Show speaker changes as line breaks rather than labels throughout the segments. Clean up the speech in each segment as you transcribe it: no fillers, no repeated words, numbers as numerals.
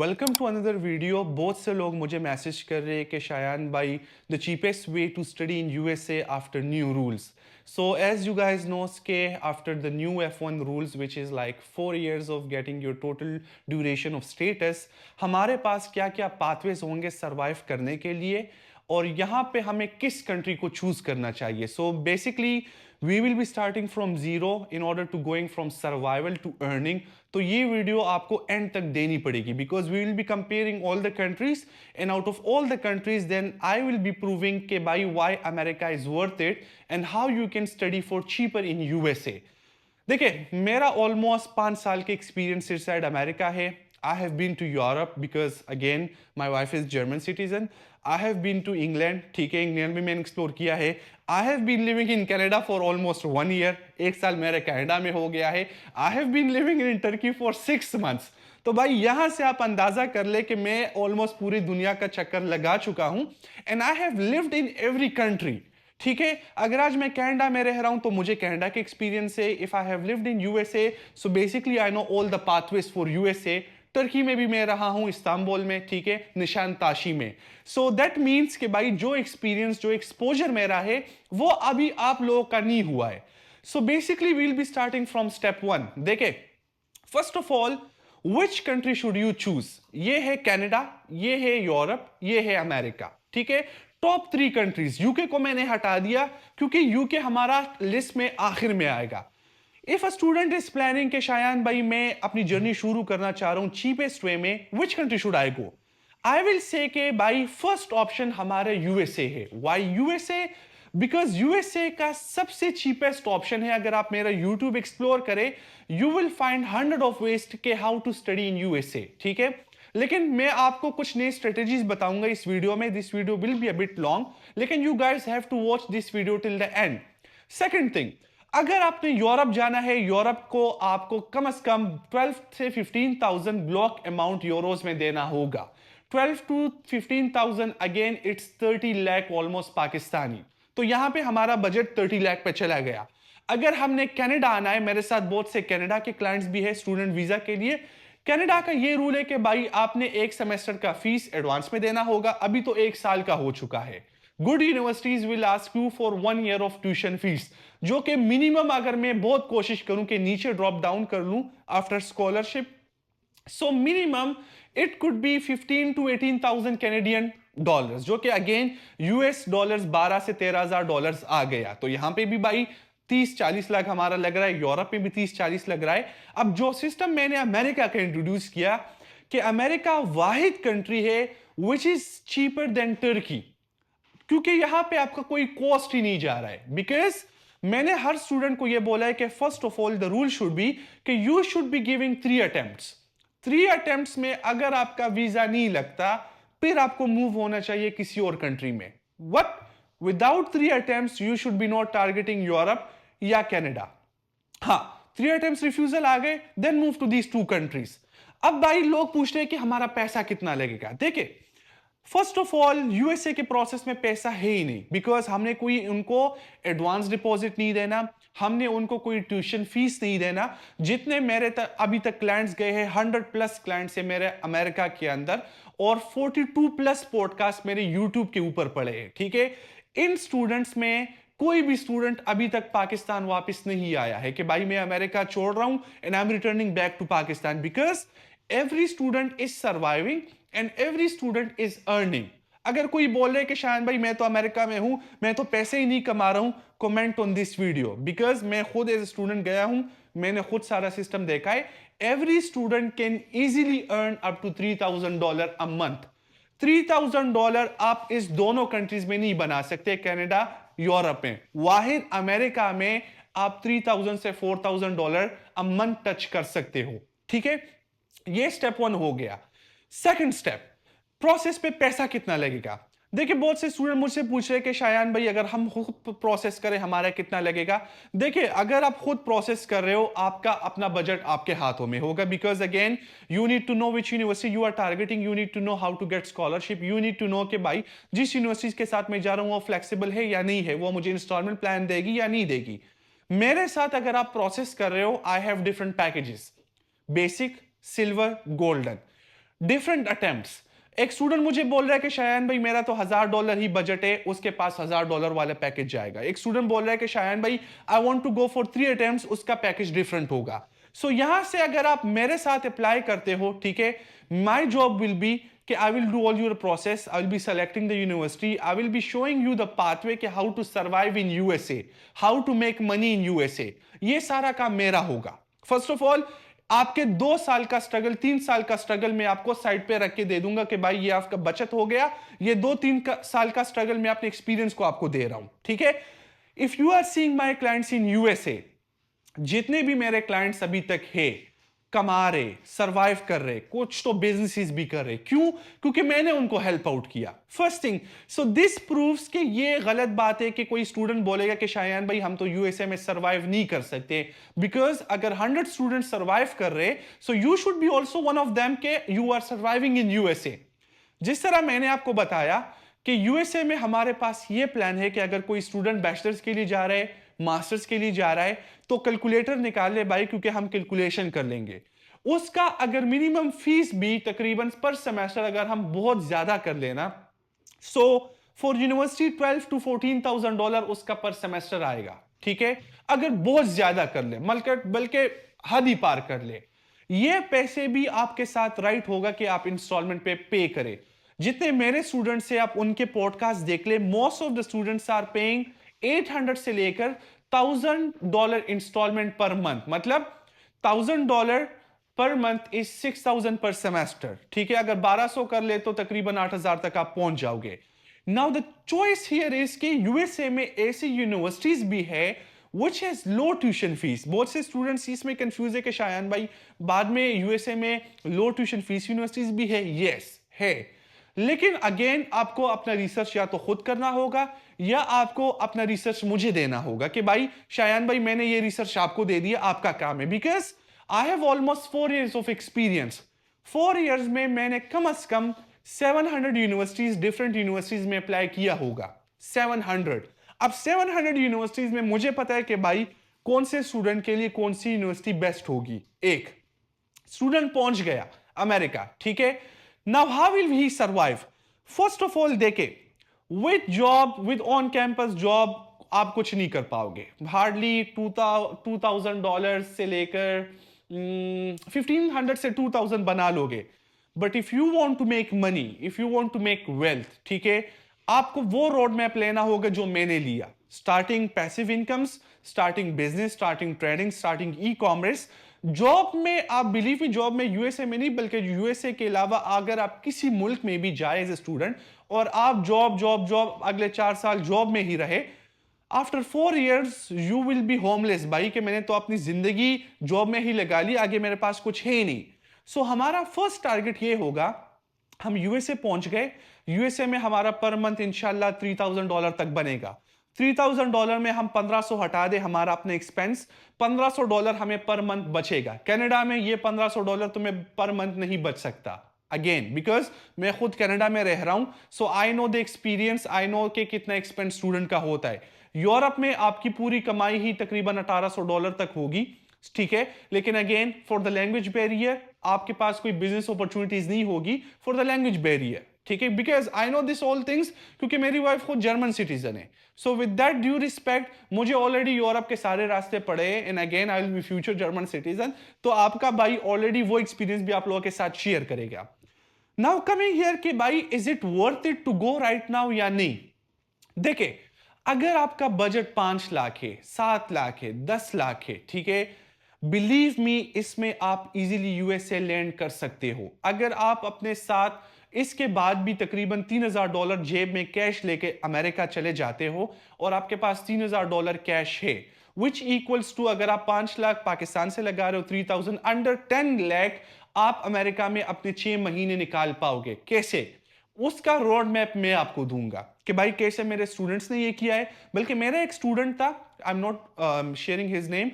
Welcome to another video. बहुत से लोग मुझे मैसेज कर रहे हैं कि शायान भाई the cheapest way to study in USA after new rules. So as you guys knows के after the new F1 rules which is like 4 years of getting your total duration of status, हमारे पास क्या क्या pathways होंगे survive करने के लिए और यहाँ पे हमें किस कंट्री को चूज करना चाहिए। So basically we will be starting from zero in order to going from survival to earning. तो ये वीडियो आपको एंड तक देनी पड़ेगी because we will be comparing all the countries and out of all the countries then I will be proving के by why America is worth it and how you can study for cheaper in USA. देखिए, मेरा almost 5 साल के experience इस side America है। I have been to Europe because again my wife is German citizen. I have been to England, ठीक है, England भी मैंने एक्सप्लोर किया है। I have been living in Canada for almost 1 year, 1 साल मेरे कनाडा में हो गया है। I have been living in Turkey for 6 months। तो भाई यहां से आप अंदाजा कर ले कि मैं ऑलमोस्ट पूरी दुनिया का चक्कर लगा चुका हूं and I have lived in every country. ठीक है, अगर आज मैं कनाडा में रह रहा हूं तो मुझे कनाडा के एक्सपीरियंस है। If I have lived in USA so basically I know all the pathways for USA. Turkey में भी मैं रहा हूं, इस्तांबुल में, ठीक है, निशान ताशी में। सो दैट मीन्स कि भाई जो एक्सपीरियंस, जो एक्सपोजर मेरा है वो अभी आप लोगों का नहीं हुआ है। So basically we will be starting from step 1। देखे, first of all which country should you choose? ये है कनाडा, ये है यूरोप, ये है अमेरिका, ठीक है। टॉप 3 कंट्रीज, यूके को मैंने हटा दिया क्योंकि यूके हमारा लिस्ट में आखिर में आएगा। If a student is planning के शायान भाई मैं अपनी जर्नी शुरू करना चाह रहा हूं चीपेस्ट वे में, which country should I go? I will say के भाई फर्स्ट ऑप्शन हमारे यूएसए है। Why USA? बिकॉज यूएसए का सबसे चीपेस्ट ऑप्शन है। अगर आप मेरा यूट्यूब एक्सप्लोर करें you will find 100 of ways के how to study in USA, ठीक है। लेकिन मैं आपको कुछ नई स्ट्रेटेजीज बताऊंगा इस वीडियो में। This video will be a bit long, लेकिन you guys have to watch this video till the end. Second thing, अगर आपने यूरोप जाना है, यूरोप को आपको कम से कम 12 से 15,000 ब्लॉक अमाउंट यूरोज में देना होगा। 12 to 15,000 again it's 30 lakh almost Pakistani. तो यहां पे हमारा बजट 30 लाख पे चला गया। अगर हमने कनाडा आना है, मेरे साथ बहुत से कनाडा के क्लाइंट्स भी है स्टूडेंट वीजा के लिए। कनाडा का ये रूल है कि भाई आपने एक सेमेस्टर का फीस एडवांस में देना होगा। अभी तो 1 साल का हो चुका है। Good universities will ask you for 1 year of tuition fees, जो कि मिनिमम अगर मैं बहुत कोशिश करूं कि नीचे ड्रॉप डाउन कर लूं after scholarship, so minimum it could be 15 to 18,000 Canadian dollars, जो कि अगेन यूएस डॉलर्स 12 से 13,000 डॉलर्स आ गया। तो यहां पे भी भाई 30-40 लाख हमारा लग रहा है, यूरोप में भी 30-40 लग रहा है। अब जो सिस्टम मैंने अमेरिका का इंट्रोड्यूस किया कि अमेरिका वाहिद कंट्री है which is cheaper than Turkey, क्योंकि यहां पे आपका कोई कॉस्ट ही नहीं जा रहा है। बिकॉज मैंने हर स्टूडेंट को यह बोला है कि first of all the rule should be कि you should be giving 3 attempts. 3 attempts में अगर आपका वीजा नहीं लगता फिर आपको मूव होना चाहिए किसी और कंट्री में। But without 3 attempts you should be not targeting Europe या कनाडा। हाँ, 3 अटेम्प्ट्स रिफ्यूजल आ गए, then move to these 2 countries. अब भाई लोग पूछ रहे हैं कि हमारा पैसा कितना लगेगा। देखिए, फर्स्ट ऑफ ऑल यूएसए के प्रोसेस में पैसा है ही नहीं, बिकॉज हमने कोई उनको एडवांस डिपॉजिट नहीं देना, हमने उनको कोई ट्यूशन फीस नहीं देना। जितने मेरे अभी तक क्लाइंट्स गए हैं, 100+ क्लाइंट्स है मेरे अमेरिका के अंदर, और 42+ पॉडकास्ट मेरे यूट्यूब के ऊपर पड़े हैं, ठीक है। इन स्टूडेंट्स में कोई भी स्टूडेंट अभी तक पाकिस्तान वापस नहीं आया है कि भाई मैं अमेरिका छोड़ रहा हूं and I am returning back to Pakistan, because every student is surviving and every student is earning. अगर कोई बोल रहे कि शायद भाई मैं तो अमेरिका में हूं, मैं तो पैसे ही नहीं कमा रहा हूं, comment on this video, because मैं खुद एज स्टूडेंट गया हूं, मैंने खुद सारा सिस्टम देखा है। Every student can easily earn up to $3,000 a month. $3,000 आप इस दोनों कंट्रीज में नहीं बना सकते, कनाडा, यूरोप में। वाहिद अमेरिका में आप 3,000 से $4,000 अ मंथ टच कर सकते हो, ठीक है। ये स्टेप 1 हो गया। सेकंड स्टेप, प्रोसेस पे पैसा कितना लगेगा। देखिए, बहुत से स्टूडेंट मुझसे पूछ रहे हैं कि शायान भाई अगर हम खुद प्रोसेस करें हमारा कितना लगेगा। देखिए, अगर आप खुद प्रोसेस कर रहे हो आपका अपना बजट आपके हाथों में होगा, because again you need to know which university you are targeting, you need to know how to get scholarship, you need to know कि भाई जिस यूनिवर्सिटी के साथ मैं जा रहा हूं वो फ्लेक्सिबल है या नहीं है, वो मुझे इंस्टॉलमेंट प्लान देगी या नहीं देगी। मेरे साथ अगर आप प्रोसेस कर रहे हो, I have different packages, basic, silver, golden. Different attempts. एक स्टूडेंट मुझे बोल रहा है कि शायान भाई मेरा तो $1000 ही बजट है, उसके पास $1000 वाला पैकेज जाएगा। एक स्टूडेंट बोल रहा है कि शायान भाई I want to go for 3 attempts, उसका पैकेज डिफरेंट होगा। सो यहां से अगर आप मेरे साथ अप्लाई करते हो, ठीक है, माई जॉब विल बी कि I will do all your process, I will be selecting the university, I will be showing you the pathway कि how to survive in USA, how to make money in USA. ये सारा काम मेरा होगा। First of all आपके 2 साल का struggle, 3 साल का स्ट्रगल मैं आपको साइड पे रख के दे दूंगा कि भाई ये आपका बचत हो गया, ये 2-3 साल का स्ट्रगल मैं अपने एक्सपीरियंस को आपको दे रहा हूं, ठीक है। If you are seeing my clients in USA, जितने भी मेरे क्लाइंट्स अभी तक है, कमा रहे, सरवाइव कर रहे, कुछ तो बिजनेसेस भी कर रहे, क्यों? क्योंकि मैंने उनको हेल्प आउट किया। First thing, so this proves कि ये गलत बात है कि कोई स्टूडेंट बोलेगा कि शायान भाई हम तो यूएसए में सरवाइव नहीं कर सकते, बिकॉज अगर 100 स्टूडेंट सरवाइव कर रहे, so you should be also one of them के you are surviving in USA. जिस तरह मैंने आपको बताया कि यूएसए में हमारे पास ये प्लान है कि अगर कोई स्टूडेंट बैचलर्स के लिए जा रहा है, मास्टर्स के लिए जा रहा है, तो कैलकुलेटर निकाल ले भाई, क्योंकि हम कैलकुलेशन कर लेंगे। उसका अगर मिनिमम फीस भी तकरीबन पर सेमेस्टर अगर हम बहुत ज्यादा कर लेना, सो फॉर यूनिवर्सिटी $12,000 to $14,000 उसका पर सेमेस्टर आएगा, ठीक है, अगर बहुत ज्यादा कर ले, बल्कि हद ही पार कर ले। ये पैसे भी आपके साथ राइट होगा कि आप इंस्टॉलमेंट पे करें। जितने मेरे स्टूडेंट्स हैं आप उनके पॉडकास्ट देख ले, most of the students are paying 800 से लेकर $1000 इंस्टॉलमेंट पर मंथ, मतलब $1000 पर मंथ इज 6000 पर सेमेस्टर, ठीक है। अगर 1200 कर ले तो तकरीबन 8000 तक आप पहुंच जाओगे। Now the choice here is कि यूएसए में ऐसी यूनिवर्सिटीज भी है which has low tuition fees। बहुत से स्टूडेंट्स इसमें कंफ्यूज है कि शायान भाई बाद में यूएसए में लो ट्यूशन फीस यूनिवर्सिटीज भी है। यस है, लेकिन अगेन आपको अपना रिसर्च या तो खुद करना होगा या आपको अपना रिसर्च मुझे देना होगा कि भाई शायान भाई मैंने ये रिसर्च आपको दे दिया, आपका काम है। Because I have almost 4 years of experience. 4 years में मैंने कम से कम 700 यूनिवर्सिटीज, डिफरेंट यूनिवर्सिटीज में अप्लाई किया होगा। 700। अब 700 यूनिवर्सिटीज में मुझे पता है कि भाई कौन से स्टूडेंट के लिए कौन सी यूनिवर्सिटी बेस्ट होगी। एक स्टूडेंट पहुंच गया अमेरिका, ठीक है, now how will he survive? First of all देखे, with job, with on campus job आप कुछ नहीं कर पाओगे। हार्डली $2000 से लेकर 1500 से 2000 बना लोगे। But if you want to make money, if you want to make wealth, ठीक है, आपको वो रोड मैप लेना होगा जो मैंने लिया। Starting passive incomes, starting business, starting trading, starting e commerce. Job में आप बिलीव मी, जॉब में यूएसए में नहीं बल्कि यूएसए के अलावा अगर आप किसी मुल्क में भी जाए एज ए स्टूडेंट और आप जॉब जॉब जॉब अगले 4 साल जॉब में ही रहे, after 4 years you will be homeless. भाई कि मैंने तो अपनी जिंदगी जॉब में ही लगा ली, आगे मेरे पास कुछ है ही नहीं। सो हमारा फर्स्ट टारगेट ये होगा, हम यूएसए पहुंच गए, यूएसए में हमारा पर मंथ इंशाल्लाह $3000 तक बनेगा। $3000 में हम 1500 हटा दे हमारा अपने एक्सपेंस, $1500 हमें पर मंथ बचेगा। कनाडा में ये $1500 तुम्हें पर मंथ नहीं बच सकता, अगेन बिकॉज मैं खुद कनाडा में रह रहा हूं, so I know the experience, I know कि कितना एक्सपेंस स्टूडेंट का होता है। यूरोप में आपकी पूरी कमाई ही तकरीबन $1800 तक होगी, ठीक है, लेकिन again for the language barrier आपके पास कोई बिजनेस अपॉर्चुनिटीज नहीं होगी फॉर द लैंग्वेज बैरियर, ठीक है। Because I know this all things, क्योंकि मेरी वाइफ खुद जर्मन सिटीजन है। So with that due respect, मुझे ऑलरेडी यूरोप के सारे रास्ते पड़े हैं, and again I will B future German citizen. तो आपका भाई ऑलरेडी वो एक्सपीरियंस भी आप लोगों के साथ शेयर करेगा। नाउ कमिंग हियर कि भाई is it worth it to go right now या नहीं? देखिए, अगर आपका बजट 5 लाख है, 7 लाख है, 10 लाख है, ठीक है, बिलीव मी इसमें आप इजीली यूएसए लैंड कर सकते हो। अगर आप अपने साथ इसके बाद भी तकरीबन $3000 जेब में कैश लेके अमेरिका चले जाते हो और आपके पास $3000 कैश है, विच इक्वल्स टू अगर आप 5 लाख पाकिस्तान से लगा रहे हो 3000, अंडर 10 लाख आप अमेरिका में अपने 6 महीने निकाल पाओगे। कैसे? उसका रोड मैप मैं आपको दूंगा कि भाई कैसे मेरे स्टूडेंट्स ने ये किया है। बल्कि मेरा एक स्टूडेंट था, I am not sharing his name,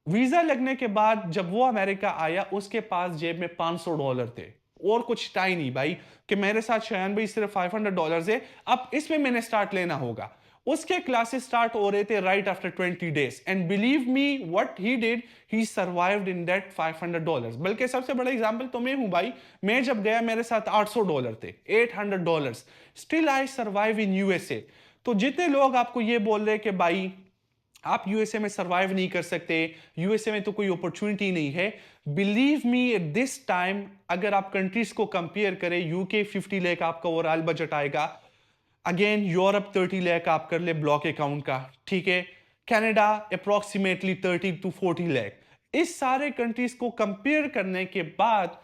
visa लगने के बाद जब वो अमेरिका आया उसके पास जेब में $500 थे और कुछ टाइम नहीं भाई कि मेरे साथ शायान भाई सिर्फ $500 है, अब इसमें मैंने स्टार्ट लेना होगा। उसके क्लासेस स्टार्ट हो रहे थे right after 20 days and believe me what he did, he survived in that $500। बल्कि सबसे बड़ा एग्जांपल तो मैं हूं भाई, मैं जब गया मेरे साथ $800 थे, $800, still I survive in USA. तो जितने लोग आपको ये बोल रहे कि भाई आप यूएसए में सरवाइव नहीं कर सकते, यूएसए में तो कोई अपॉर्चुनिटी नहीं है, believe me at this time अगर आप कंट्रीज को कंपेयर करें, यूके 50 लाख आपका ओवरऑल बजट आएगा, अगेन यूरोप 30 लाख आप कर ले ब्लॉक अकाउंट का, ठीक है, कनाडा अप्रोक्सीमेटली 30 to 40 लाख। इस सारे कंट्रीज को कंपेयर करने के बाद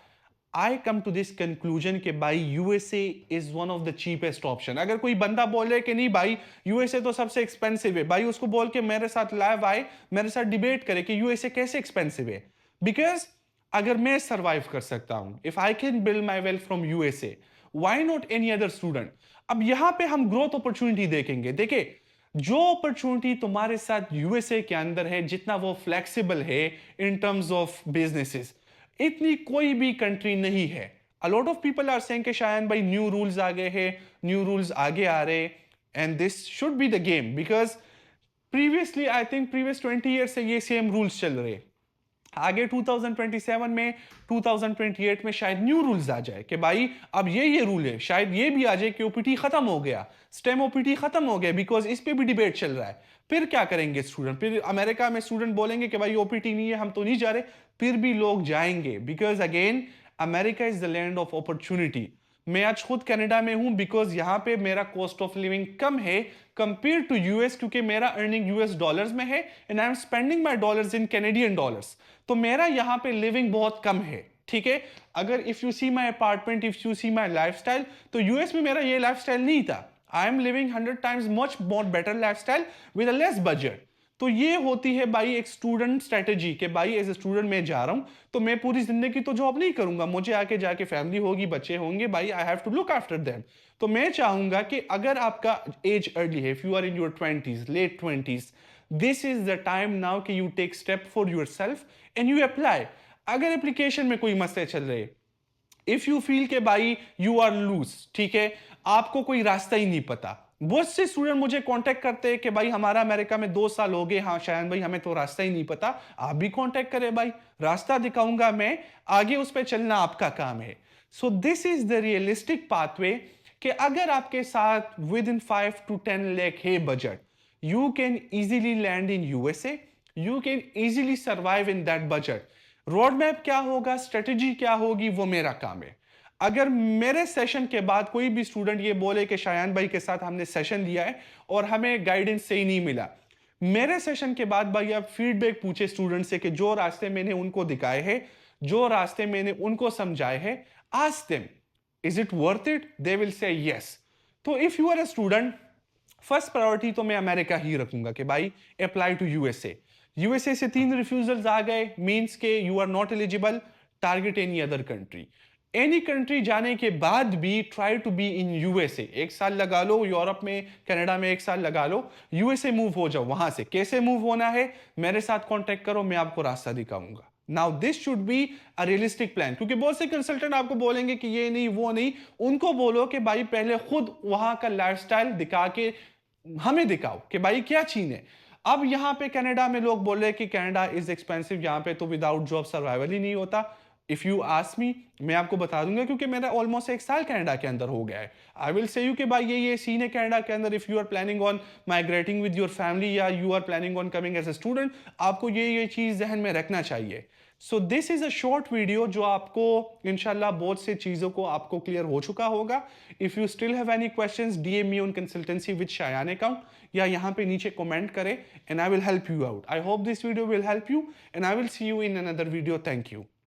आई कम टू दिस कंक्लूजन कि भाई USA is one of the cheapest option. अगर कोई बंदा बोले कि नहीं भाई यूएसए तो सबसे एक्सपेंसिव है, भाई उसको बोल के मेरे साथ लाइव आए, मेरे साथ डिबेट करे कि यूएसए कैसे एक्सपेंसिव है। बिकॉज अगर मैं सर्वाइव कर सकता हूं, if I can build my wealth from USA, why not any other student. अब यहां पे हम ग्रोथ अपॉर्चुनिटी देखेंगे। देखिए, जो अपॉर्चुनिटी तुम्हारे साथ यूएसए के अंदर है, जितना वो फ्लेक्सिबल है इन टर्म्स ऑफ बिजनेसेस, इतनी कोई भी कंट्री नहीं है। A lot of people are saying कि शायद भाई न्यू रूल्स आ गए हैं, न्यू रूल्स आगे आ रहे, and this should be the game because previously I think previous 20 year से ये सेम रूल्स चल रहे। आगे 2027 में 2028 में शायद न्यू रूल्स आ जाए कि भाई अब ये रूल है, शायद ये भी आ जाए कि ओपीटी खत्म हो गया, स्टेम ओपीटी खत्म हो गया, बिकॉज इस पे भी डिबेट चल रहा है। फिर क्या करेंगे स्टूडेंट? फिर अमेरिका में स्टूडेंट बोलेंगे कि भाई ओपीटी नहीं है, हम तो नहीं जा रहे, फिर भी लोग जाएंगे because again America is the land of opportunity. मैं आज खुद कनाडा में हूं बिकॉज यहां पे मेरा कॉस्ट ऑफ लिविंग कम है कंपेयर टू यूएस, क्योंकि मेरा अर्निंग यूएस डॉलर्स में है and I am spending my dollars in Canadian dollars. तो मेरा यहां पे लिविंग बहुत कम है, ठीक है। अगर if you see my apartment, if you see my lifestyle, तो यूएस में मेरा ये लाइफस्टाइल नहीं था। I am living 100 times much more better lifestyle with a less budget. तो ये होती है भाई एक स्टूडेंट स्ट्रेटेजी कि भाई एज ए स्टूडेंट मैं जा रहा हूं, तो मैं पूरी जिंदगी तो जॉब नहीं करूंगा, मुझे आके जाके फैमिली होगी, बच्चे होंगे, भाई I have to look after them. तो मैं चाहूंगा कि अगर आपका एज अर्ली है, if you are in your 20s, late 20s, this is the time now कि you take step for yourself and you apply. अगर एप्लीकेशन में कोई मसले चल रहे, इफ यू फील के भाई यू आर लूज, ठीक है, आपको कोई रास्ता ही नहीं पता, बहुत से स्टूडेंट मुझे कांटेक्ट करते हैं कि भाई हमारा अमेरिका में 2 साल हो गए, हाँ शायद भाई हमें तो रास्ता ही नहीं पता। आप भी कांटेक्ट करें भाई, रास्ता दिखाऊंगा मैं, आगे उस पर चलना आपका काम है। सो this is the realistic pathway कि अगर आपके साथ विद इन 5 to 10 लाख है budget, you can easily land in USA, you can easily survive in that budget. Road map क्या होगा, स्ट्रेटेजी क्या होगी, वो मेरा काम है। अगर मेरे सेशन के बाद कोई भी स्टूडेंट ये बोले कि शायान भाई के साथ हमने सेशन लिया है और हमें गाइडेंस सही नहीं मिला, मेरे सेशन के बाद भाई आप फीडबैक पूछे स्टूडेंट से कि जो रास्ते मैंने उनको दिखाए हैं, जो रास्ते मैंने उनको समझाए हैं, ask them is it worth it, they will say yes. तो if you are a student, first priority तो मैं अमेरिका ही रखूंगा कि भाई अप्लाई टू यूएसए। यूएसए से 3 रिफ्यूजल्स आ गए, मींस के you are not eligible, target any other country. Any country जाने के बाद भी try to be in USA, 1 साल लगा लो यूरोप में, कनाडा में 1 साल लगा लो, यूएसए मूव हो जाओ। वहां से कैसे मूव होना है मेरे साथ कांटेक्ट करो, मैं आपको रास्ता दिखाऊंगा। Now this should be a realistic plan, क्योंकि बहुत से कंसल्टेंट आपको बोलेंगे कि ये नहीं वो नहीं, उनको बोलो कि भाई पहले खुद वहां का लाइफस्टाइल दिखा के हमें दिखाओ कि भाई क्या चीज है। अब यहाँ पे कनाडा में लोग बोल रहे हैं कि कनाडा इज एक्सपेंसिव, यहाँ पे तो विदाउट जॉब सर्वाइवल ही नहीं होता। इफ यू आस्क मी, मैं आपको बता दूंगा क्योंकि मेरा ऑलमोस्ट 1 साल कनाडा के अंदर हो गया है। आई विल से यू कि भाई ये सीन है कनाडा के अंदर, if you are planning on migrating with your family या you are planning on coming as a student, आपको ये चीज जहन में रखना चाहिए। So this is a short video जो आपको इंशाल्लाह बहुत से चीजों को आपको क्लियर हो चुका होगा। If you still have any questions, DM me on consultancy with Shayan account, या यहाँ पे नीचे कमेंट करें and I will help you out. I hope this video will help you and I will see you in another video. Thank you.